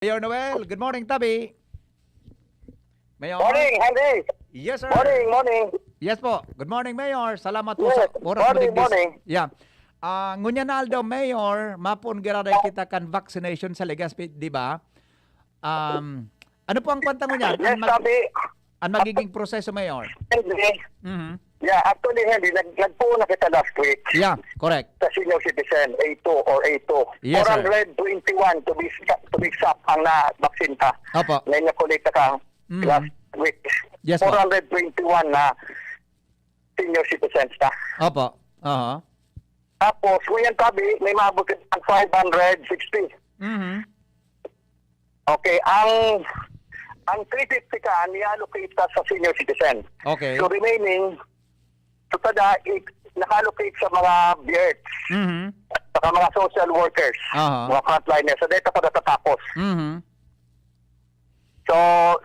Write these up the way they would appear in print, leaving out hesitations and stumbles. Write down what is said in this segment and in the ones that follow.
Mayor Noel, good morning, Tabi. Mayor. Morning, Henry. Yes, sir. Morning. Yes po. Good morning, Mayor. Salamat po Yes. sa oras Morning. Yeah. Ngunya na aldaw, Mayor, mapon giraday kita kan vaccination sa Legazpi, di ba? Ano po ang kwenta ngunya? Yes, sabi, Ang magiging proseso, Mayor? Henry. Mhm. Yeah, actually, Henry, nagpuuna kita last week Yeah, correct. sa senior citizen, A2 or A2. Yes, sir. 421 to be exact ang na-vaccine ka. Opo. Ngayon na-collect ka last week. Yes, po. 421 na senior citizens ka. Opo. Aha. Tapos, ngayon tabi, may maabot ka ng 560. Mhm. Okay, ang 350 ka, ni-allocate ka sa senior citizen. Okay. So remaining, naka-allocate sa mga BHERT, Mhm. saka mga social workers, Aha. mga frontliners. So dito pa natatapos. Mhm. So,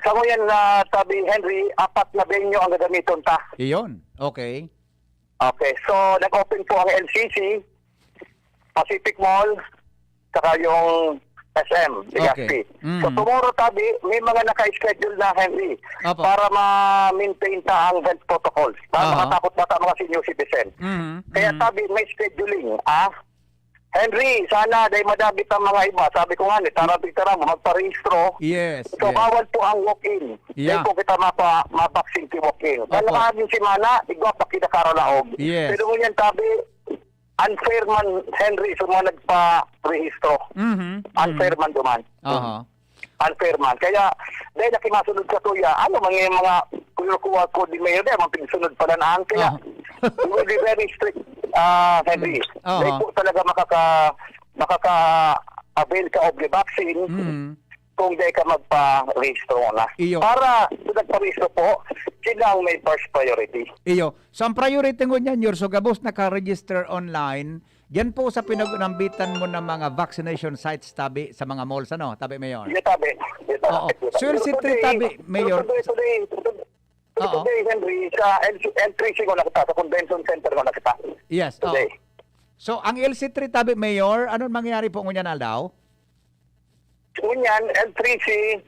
sa ngayon na sabi, Henry, 4 na venue ang gagamiton ta. Iyon. Okay. Okay, so nag-open po ang LCC, Pacific Mall, saka yung SM, Legazpi. Okay. So tomorrow tabi, may mga naka-schedule na, Henry, Opo. para ma-maintain ta ang health protocols, para Aha. makatakot bata mga senior citizen. Mhm. Kaya sabi, may scheduling, Henry, sana dahil madabit ang mga iba. Sabi ko nga, tara mo, magparehistro. Yes. So, yes. bawal po ang walk-in. Yeah. Hindi po kita mapaksin ki walk-in. Kaya Opo. nakagin si Mana, igwa pa kita karalaog. Yes. Pero ngunyan tabi, unfair man, Henry, sa mga nagpa-rehistro. Mhm. Unfair man duman. Aha. Unfair man. Kaya, dahil nakimasunod sa tuya, mga kuha ko di mayor dahil, mga pinsunod pala na kaya, we will be very strict, Henry. Dahil po talaga makaka-avail ka of the vaccine kung dahil ka magpa-rehistro na. Iyo. Para sa nagpa-rehistro po, sila ang may first priority. Iyo. So, ang priority ko niyan, so gabos naka-register online, yan po sa pinag-unambitan mo ng mga vaccination sites, Tabi, sa mga malls, ano? Tabi, Mayor? Yes, tabi. Oo. So, LC3, Tabi, Mayor. Today, Henry, sa L3C ko nakita, sa Convention Center ko nakita. Yes. Today. So, ang LC3, Tabi, Mayor, anong mangyayari po ngunyan aldaw? Ngunyan, L3C,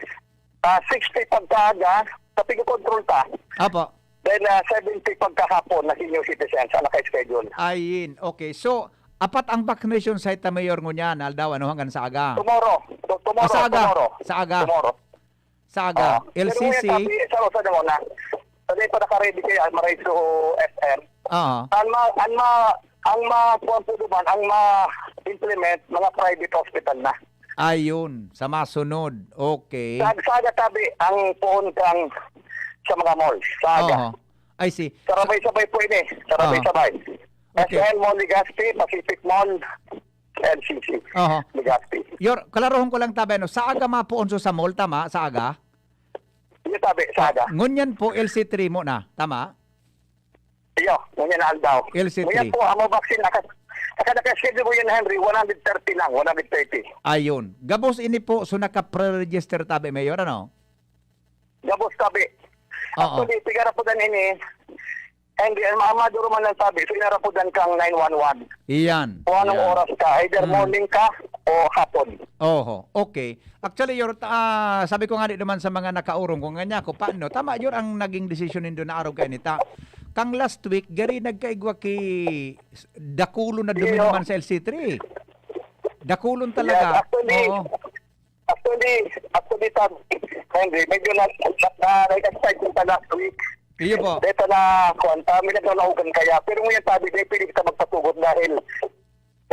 60 pagkaaga, sa pag-control ta. Apo. Then 70 pagkahapon na senior citizens ang naka-schedule. Ayin. Okay. So, apat ang vaccination site na Mayor ngunyan aldaw, ano, hanggang sa aga? Tomorrow. Sa aga. Tomorrow. Sa aga. Tomorrow. Sa aga. LCC. Pero ngayon, sa na muna. Sabi pa naka-ready kayo, maray to SM. Oo. Ang ma-implement, mga private hospital na. Ayun. Sa masunod. Okay. Saga tabi ang puon kang sa mga malls. Saga. I see. Sarabay-sabay po ini. Sarabay-sabay. Okay. SM Mall, Legazpi, Pacific Mall, LCC. Legazpi. Kalarohon ko lang tabi, no? Sa aga mapuon sa mall, tama? Sa aga? Yung tabi, saga. Ngunyan po, LC3 mo na, tama? Iyo, ngunyan na aldaw. LC3. Ngunyan po, ang mga vaccine, naka-schedule mo yun, Henry, 130 lang, 130. Ayun. Gabos ini po, so naka-pre-register tabi, Mayor, ano? Gabos tabi. Oo. Actually, tigara po dan ini, Henry, ang maduro man lang sabi, so inara po dan kang 911. Iyan. Kung anong Yan. oras ka, either morning ka o hapon. Oho, okay. Actually, sabi ko nga di naman sa mga nakaurong kung nga ko, paano? Tama yun ang naging decision nindo na araw kayo nita. Kang last week, gari nagkaigwa ki dakulo na dumi naman sa LC3. Dakulon talaga. Yes, actually, Henry, medyo nag-excite ko last week. Iyo po. Dito na, may naglalaugan kaya. Pero ngayon sabi, pili kita magpatugot dahil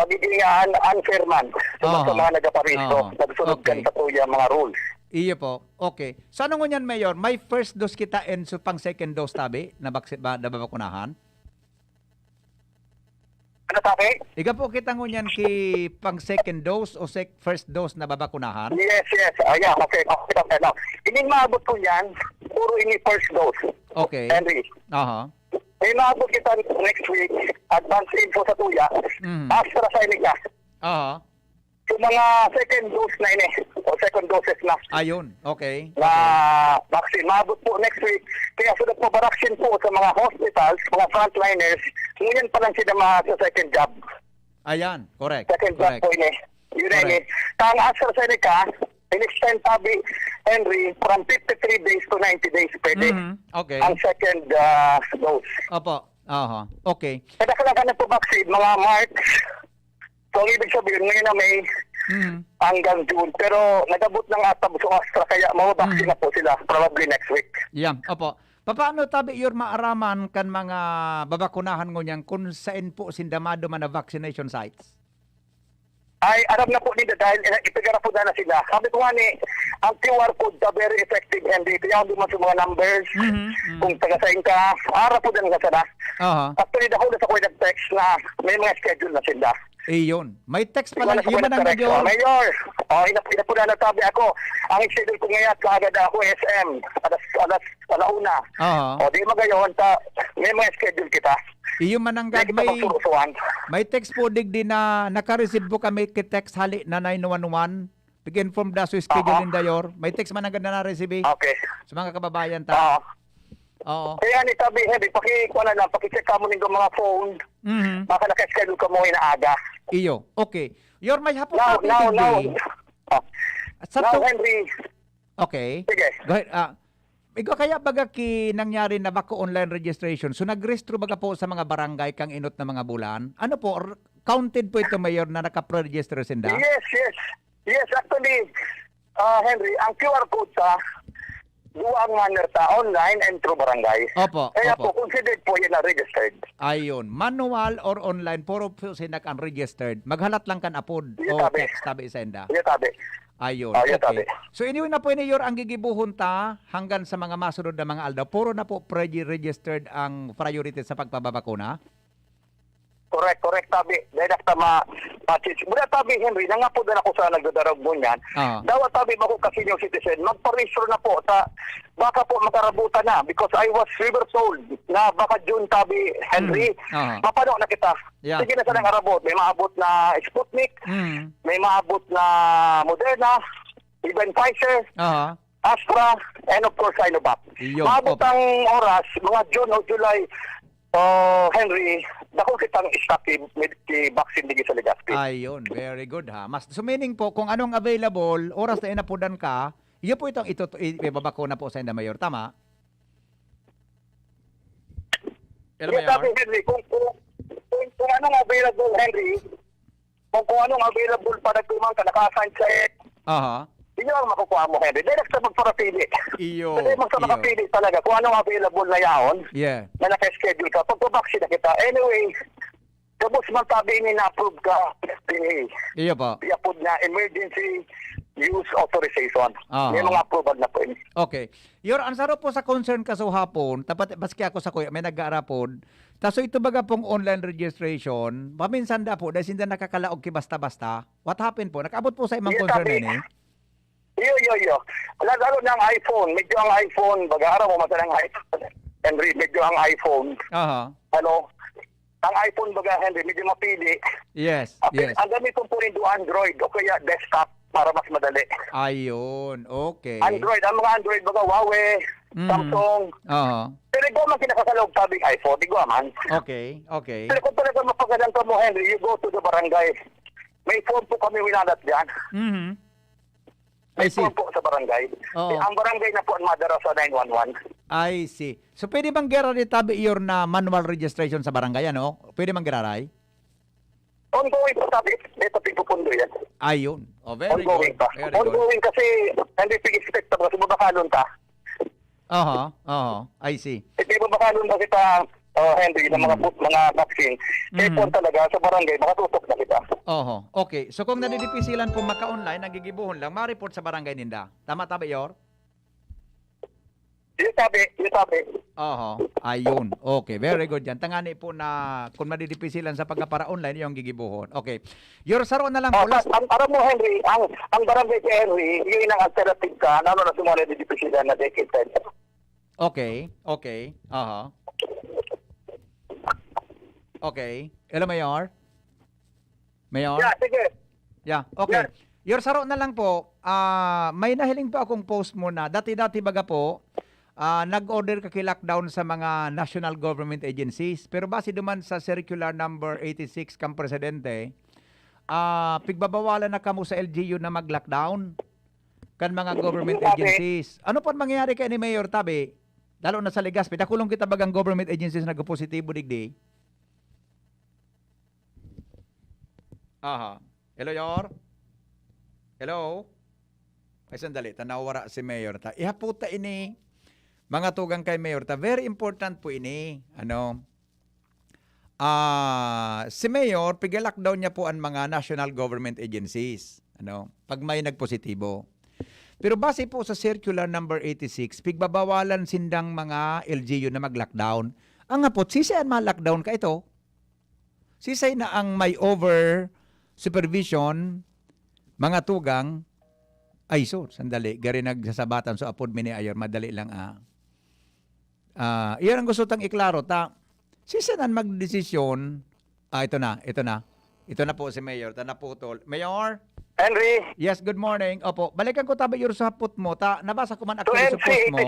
magiging unfair man sa mga nagaparisto. Nagsunod kan sa tuya mga rules. Iyo po. Okay. So ano ngunyan, Mayor? May first dose kita and so pang second dose tabi na babakunahan? Ano sabi? Iga po kita ngunyan ki pang second dose o first dose na babakunahan? Yes. Yeah, okay. Now, ining maabot ko yan, puro ini first dose. Okay. Henry. Aha. May maabot kita next week, advance info sa tuya, AstraZeneca. Aha. So mga second dose na ini, o second doses na. Ayun. Okay. Na vaccine. Maabot po next week. Kaya sunod po vaccine po sa mga hospitals, mga frontliners, ngayon pa lang sila sa second job. Ayan. Correct. Second job po ini. Yun na ini. Kang AstraZeneca, in-extend tabi, Henry, from 53 days to 90 days pwede. Okay. Ang second dose. Opo. Aha. Okay. Kada kailangan na po vaccine, mga March. So, ang ibig sabihin, ngayon na May hanggang June. Pero nagabot ng atab sa Astra, kaya mga vaccine na po sila probably next week. Yeah. Opo. Paano tabi yor maaraman kan mga babakunahan ngunyan kung saan po sindamado man na vaccination sites? Ay, alam na po nila dahil ipigara po na sila. Sabi ko nga ni, ang QR code na very effective, Henry. Kaya hindi mo sa mga numbers, kung taga-sign ka, ara po na nga sana. Actually, dahil na sa kuya nag-text na may mga schedule na sila. Iyon. May text pala. Yun man ang Mayor. Mayor, ina po na natabi ako. Ang schedule ko ngayon, kaagad ako SM, alauna. O, di magayon, may mga schedule kita. Iyo mananggad may text po digdi na naka-receive po kami kitext hali na 911 begin from the schedule in dayor. May text mananggad na na-receive. Okay. Sa mga kababayan ta. Oo. Kaya ni tabi Henry, paki-check ka mo ninyo mga phone. Baka naka-schedule ka mo inaaga. Iyo. Okay. Yor may hapon now, Henry. Okay. Sige. Go ahead. Ikaw kaya baga ki nangyari na bako online registration, so nagrestro baga po sa mga barangay kang inot na mga bulan? Ano po, counted po ito, Mayor, na naka-pre-register sinda? Yes, actually, Henry, ang QR code sa duwang manner ta online and through barangay. Opo. Kaya po, considered po yan na registered. Ayun, manual or online, puro po sinak ang registered. Maghalat lang kan apod o text, tabi isa inda. Ayun, okay. So anyway na po Yor ang gigibuhon ta hanggang sa mga masunod na mga aldaw. Puro na po pre-registered ang priority sa pagpababakuna? Correct, tabi. Dahil ma-patch. Muna tabi, Henry, nangapod na ako sa nagdadarag mo niyan. Dawa tabi ba ko kasi yung citizen, magpa-register na po sa baka po makarabutan na because I was river told na baka June tabi, Henry. Mapano na kita. Sige na sa nang arabot. May maabot na Sputnik, may maabot na Moderna, even Pfizer, Astra, and of course Sinovac. Maabot ang oras, mga June o July, Henry, dako kitang stock vaccine digi sa Legazpi. Ayun, very good ha. So meaning po, kung anong available, oras na inapudan ka, iyo po itong ibabakuna po sa inda, Mayor. Tama? Hello, Mayor? Sabi, Henry, kung anong available, Henry, kung anong available para tumang ka, naka-assign sa Hindi ang makukuha mo, Henry. Direct sa magparapili. Iyo. Kasi magpapili talaga kung anong available na yaon. Na naka-schedule ka. Pagpabaksin na kita. Anyway, tapos magtabi ni na-approve ka. Iyo po. I-approve na emergency use authorization. May mga approval na po. Okay. Yor, ansaro po sa concern ka sa hapon, tapat baski ako sa kuya, may nag-aarapod. Taso ito baga pong online registration, paminsan da po, dahil hindi nakakalaog ki basta-basta. What happened po? Nakaabot po sa imang concern na Yo. Lalo ng iPhone. Medyo ang iPhone. Baga-araw mo masalang iPhone. Henry, medyo ang iPhone. Ano? Ang iPhone baga, Henry, medyo mapili. Yes. Ang gamitin po rin do Android o kaya desktop para mas madali. Ayun. Okay. Android. Ang mga Android baga, Huawei, Samsung. Pero ikaw man kinakasalog sabing iPhone. Ikaw man. Okay. Pero kung talaga mapagalan ka mo, Henry, you go to the barangay. May phone po kami winalat dyan. May phone po sa barangay. Ang barangay na po ang madara sa 911. I see. So pwede bang gera tabi iyor na manual registration sa barangay, ano? Pwede bang geraray? Ongoing po tabi. Ito pipupundo yan. Ayun. Very ongoing good. Pa. Ongoing kasi hindi pig-expect pa kasi mabakalon ta. I see. Hindi mabakalon ba kita, Henry, ng mga vaccine. Kaya talaga sa barangay, makatutok na kita. Okay. So kung nadidipisilan po maka-online, nagigibuhon lang, ma-report sa barangay ninda. Tama tabi, Yor? Yung sabi. Ayun. Okay, very good yan. Tangani po na kung madidipisilan sa pagkapara online, yung gigibuhon. Okay. Yor, saro na lang po. Aram mo, Henry, ang barangay kay Henry, yun ang alternative ka, na sumali didipisilan na decade 10. Okay. Okay. Hello, Mayor? Yeah, sige. Yeah, okay. Yor, saro na lang po. May nahiling pa akong post mo na dati-dati baga po, nag-order ka lockdown sa mga national government agencies. Pero base duman sa circular number 86 kang presidente, pigbabawalan na kamo sa LGU na mag-lockdown. kan mga government agencies. Ano pa mangyayari kay ni Mayor Tabi? Lalo na sa Legazpi, nakulong kita bagang government agencies na nagpositibo digdi. Aha. Hello, Yor? Hello? Ay, sandali. Tanawara si Mayor ta. Ihaputa ini. Mga tugang kay Mayor ta. Very important po ini. Si Mayor, pigalockdown niya po ang mga national government agencies. Pag may nagpositibo. Pero base po sa circular number 86, pigbabawalan sindang mga LGU na mag-lockdown. Ang nga po, sisay ma-lockdown ka ito. Sisay na ang may over supervision, mga tugang, ay sandali, gari nagsasabatan so apod mini ayor, madali lang iyan ang gusto tang iklaro, sisay na magdesisyon, ito na po si Mayor, naputol. Mayor? Henry? Yes, good morning. Opo, balikan ko tabi yung sapot mo. Nabasa ko man actually sa post mo.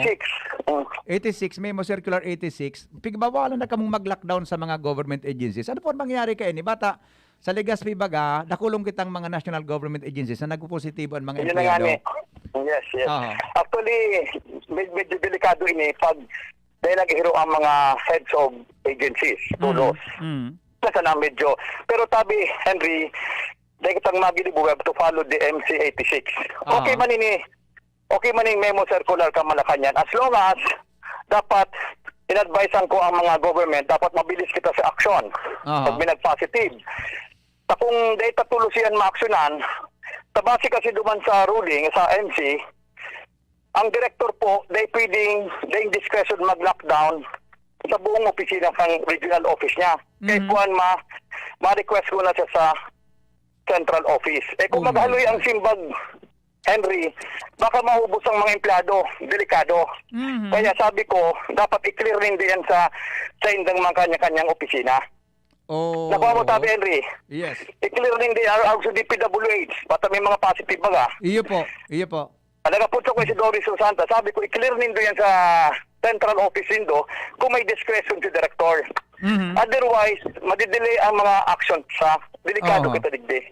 86, Memo Circular 86. Pigbawalan na kamong mag-lockdown sa mga government agencies. Ano po ang mangyayari kay ni Bata? Sa Legazpi baga, nakulong kitang mga national government agencies na nagpo-positibo ang mga empleyado. Yes. Actually, medyo delikado ini pag dahil naghihiro ang mga heads of agencies, tulos. Nasa na medyo. Pero tabi, Henry, dahil kitang magilibu, we have to follow the MC86. Okay man ini memo circular ka Malacanang. As long as dapat in-advisean ko ang mga government, dapat mabilis kita sa aksyon. Pag may nag-positive. Kung dahil tatulusiyan ma-aksyonan, tabasi kasi duman sa ruling, sa MC, ang director po, dahil pwedeng discretion mag-lockdown sa buong opisina ng regional office niya. Kaya puan ma-request ko na siya sa central office. Kung maghaloy ang simbag, Henry, baka mahubos ang mga empleyado, delikado. Kaya sabi ko, dapat i-clear rin din sa indang mga kanya-kanyang opisina. Nakuha mo tabi, Henry? Yes. I-clear rin din sa DPWH, bata may mga positive baga. Iyo po. Nagapunta ko si Doris Susanta, sabi ko, i-clear rin din sa central office nindo kung may discretion si director. Otherwise, madidelay ang mga action sa delikado kita digdi.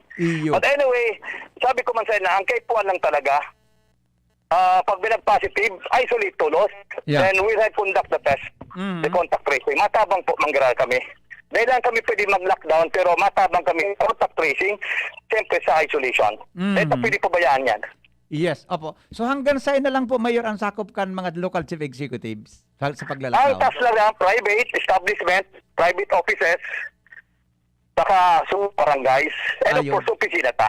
But anyway, sabi ko man sa na ang kaipuan lang talaga, pag binag-positive, isolate tulos, then we have conduct the test, the contact tracing. Matabang po manggaral kami. Dahil lang kami pwede mag-lockdown, pero matabang kami contact tracing, siyempre sa isolation. Ito pwede pabayaan yan. Yes, opo. So hanggang saan na lang po, Mayor, ang sakop kan mga local chief executives sa paglalakdaw? Ang task lang private establishment, private offices, saka barangays, and of course, opisina ta.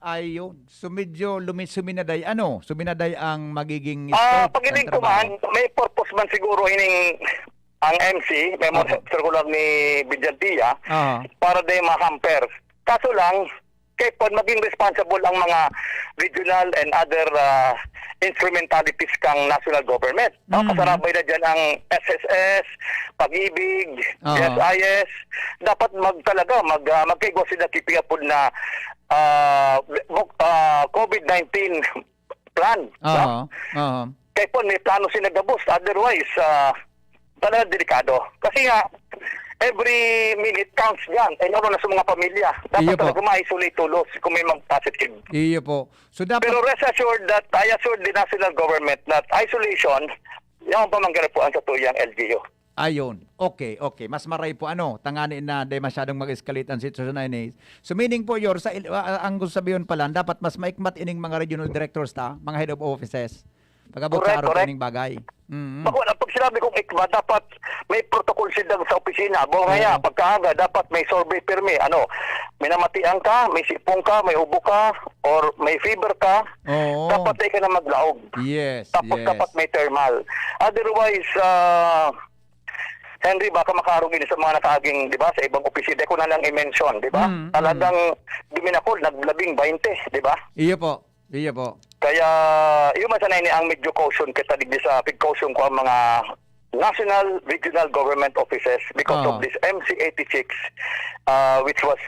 Ayun. So medyo suminaday ang magiging pag hindi kuman, may purpose man siguro ining ang MC, memo circular ni Bijantia, para day ma-hamper. Kaso lang, kaya po maging responsible ang mga regional and other instrumentalities kang national government. Kasarabay na dyan ang SSS, Pag-ibig, SIS. Dapat magkaigwa sila kipiyapod na COVID-19 plan. Kaya po may plano sila gabos. Otherwise, talaga delikado. Kasi nga, every minute counts dyan. Na sa mga pamilya. Dapat talaga ma-isolate tulos kung may mag-positive. Iyo po. So, pero rest assured that I assured the national government that isolation, yung pamanggarapuan sa tuyang LGU. Ayun. Okay. Mas maray po tanganin na di masyadong mag-escalate ang sitwasyon na ini. So meaning po, ang gusto sabihin pala, dapat mas maikmat ining mga regional directors mga head of offices. Pag-abot sa araw ining bagay. Pag sinabi kong ikma, dapat may protocol sila sa opisina. Bongaya, pagkaaga, dapat may survey permit. May namatian ka, may sipong ka, may ubo ka, or may fever ka, dapat ay ka na maglaog. Yes. Dapat may thermal. Otherwise, Henry, baka makaharugin sa mga nakaaging, di ba, sa ibang opisina ko na lang i-mention, di ba? Talagang duminakol, naglabing 20, di ba? Iyo po. Kaya, yung masanay ni ang medyo caution kita digdi sa pig-caution ko ang mga national, regional government offices because of this MC86 which was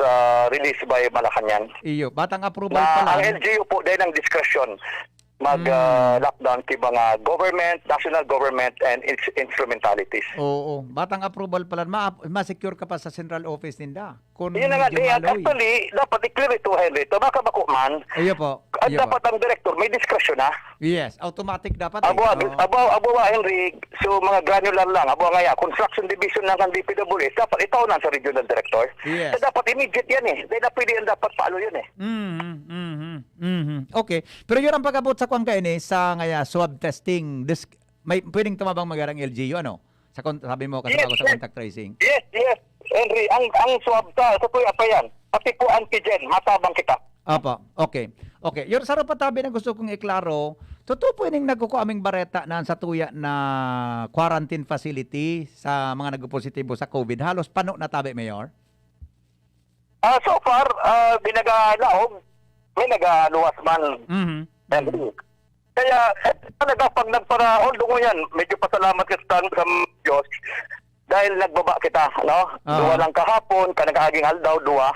released by Malacanang. Iyo, batang approval pa lang. Ang LGU po dahil ng discretion. mag-lockdown kay mga government, national government, and its instrumentalities. Oo, batang approval pala. Ma-secure ka pa sa central office ninda. Kung Yun na nga, medyo maloy. actually, dapat i-clear ito, Henry. Ito, baka bako man. Iyo po. At Iyo dapat po. ang director may discretion na. Yes, automatic dapat. Abo, Henry, so mga granular lang. Abo nga ya, construction division ng DPWS, dapat itaw na sa regional director. Yes. So, dapat immediate yan eh. Dahil na pwede yan dapat paalo yun eh. Okay. Pero yun ang pag-abot sa kwan kaini sa ngaya swab testing. May pwedeng tumabang magarang LGU ano? Sabi mo kasi ako sa contact tracing. Yes. Henry, ang swab ta, ito po apa yan. Pati po antigen, matabang kita. Apa, okay. Yung sarap patabi na gusto kong iklaro, totoo po ining nagkuko aming bareta na sa tuya na quarantine facility sa mga nagpositibo sa COVID. Halos pano na tabi, Mayor? So far, binagalaog, may nagaluwas man. Henry. Kaya, talaga pag nagparaol, dungo yan, medyo pasalamat kita sa Diyos dahil nagbaba kita, no? Duwa lang kahapon, kanagaging aldaw, duwa.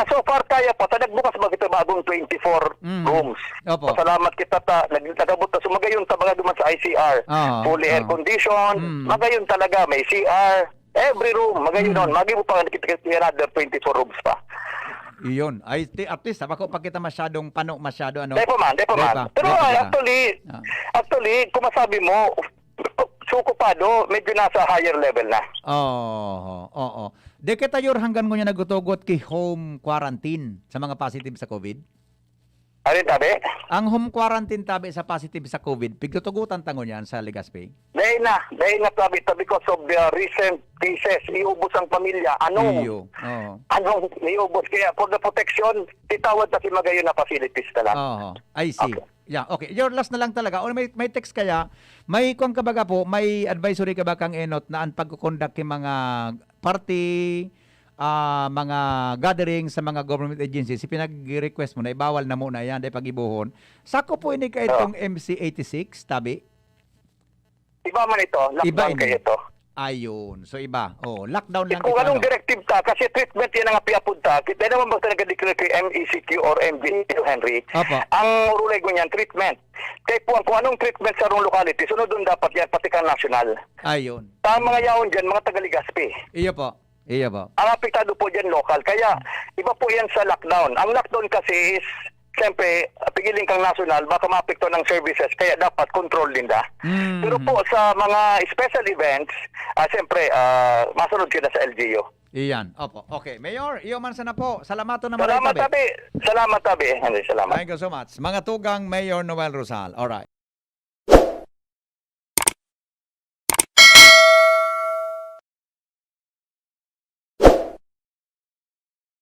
So far kaya pa, nagbukas ba kita bagong 24 rooms. Opo. Pasalamat kita nagabot na sumagayon ta mga duman sa ICR. Fully air condition, magayon talaga, may CR, every room, magayon nun. Magi mo pa kita another 24 rooms pa. Iyon. Ay, at least, ako pa kita masyadong pano, masyado ano. Depo man. Pero actually, kung masabi mo, sukupado, medyo nasa higher level na. Oo. De kita yor hanggang ngunya nagutugot kay home quarantine sa mga positive sa COVID? Alin tabi? Ang home quarantine tabi sa positive sa COVID, pigtutugutan tango niyan sa Legazpi? Dahil na tabi because of the recent cases, iubos ang pamilya. Anong iubos? Kaya for the protection, titawad na si magayon na facilities na lang. I see. Okay. Yeah, okay. Your last na lang talaga. O may text kaya, may kung kabaga po, may advisory ka ba kang enot na ang pagkukondak ng mga party, mga gathering sa mga government agencies, si pinag-request mo na ibawal na muna yan dahil pag-ibuhon. Sako po ini ka itong MC86, tabi? Iba man ito. Lockdown kayo ito. Ayun. So iba. Lockdown lang. Kung anong directive ta, kasi treatment yan ang apiapod ta, kita naman basta nag-declare kay MECQ or MGQ, Henry. Opo. Ang rulay ko niyan, treatment. Kaya po, kung anong treatment sa rong locality, sunod doon dapat yan, pati kang national. Ayun. Ang mga yaon dyan, mga taga-Legazpi. Iyo po. Ang apektado po dyan local. Kaya, iba po yan sa lockdown. Ang lockdown kasi is, siyempre, pigilin kang national, baka maapekto ng services, kaya dapat control din da. Pero po sa mga special events, siyempre, masunod kita sa LGU. Iyan. Opo. Okay. Mayor, iyo man sana po. Salamato naman. Salamat tabi. Henry. Salamat. Thank you so much. Mga tugang Mayor Noel Rosal. Alright.